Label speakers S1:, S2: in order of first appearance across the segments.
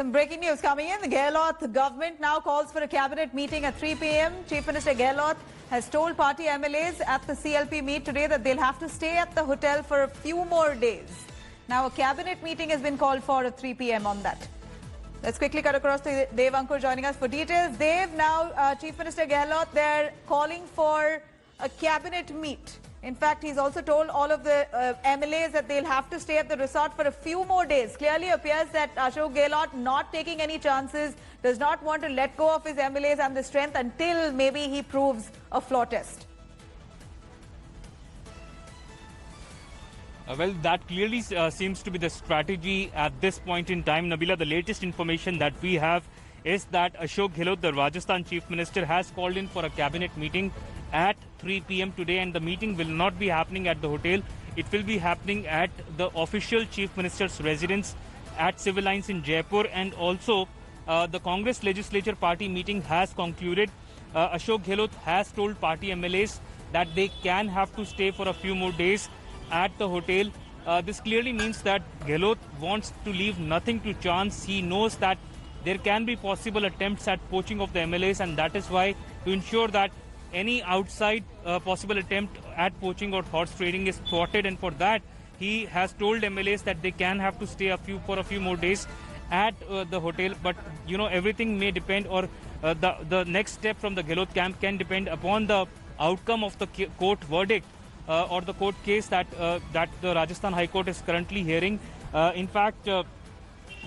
S1: Some breaking news coming in. The Gehlot government now calls for a cabinet meeting at 3 p.m. Chief Minister Gehlot has told party MLAs at the CLP meet today that they'll have to stay at the hotel for a few more days. Now, a cabinet meeting has been called for at 3 p.m. on that. Let's quickly cut across to Dev Ankur joining us for details. Dev, now Chief Minister Gehlot, they're calling for a cabinet meet. In fact, he's also told all of the MLAs that they'll have to stay at the resort for a few more days. Clearly appears that Ashok Gehlot not taking any chances, does not want to let go of his MLAs and the strength until maybe he proves a floor test.
S2: Well, that clearly seems to be the strategy at this point in time. Nabila, the latest information that we have is that Ashok Gehlot, the Rajasthan Chief Minister, has called in for a cabinet meeting at 3 p.m. today, and the meeting will not be happening at the hotel. It will be happening at the official Chief Minister's residence at Civil Lines in Jaipur, and also the Congress Legislature Party meeting has concluded. Ashok Gehlot has told party MLAs that they can have to stay for a few more days at the hotel. This clearly means that Gehlot wants to leave nothing to chance. He knows that there can be possible attempts at poaching of the MLAs, and that is why, to ensure that any outside possible attempt at poaching or horse trading is thwarted, and for that he has told MLAs that they can have to stay for a few more days at the hotel. But you know, everything may depend, or the next step from the Gehlot camp can depend upon the outcome of the court verdict or the court case that the Rajasthan High Court is currently hearing. In fact,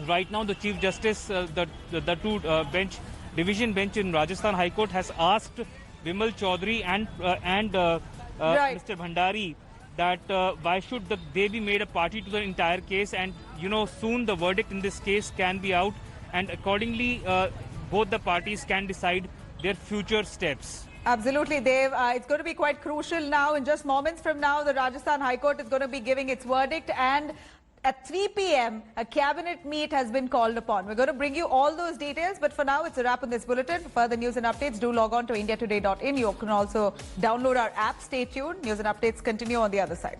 S2: right now the Chief Justice, the two division bench in Rajasthan High Court has asked Vimal Chaudhary and Mr. Bhandari that why should they be made a party to the entire case, and you know, soon the verdict in this case can be out, and accordingly both the parties can decide their future steps.
S1: Absolutely, Dev. It's going to be quite crucial now. In just moments from now, the Rajasthan High Court is going to be giving its verdict, and at 3 p.m., a cabinet meet has been called upon. We're going to bring you all those details, but for now, it's a wrap on this bulletin. For further news and updates, do log on to indiatoday.in. You can also download our app. Stay tuned. News and updates continue on the other side.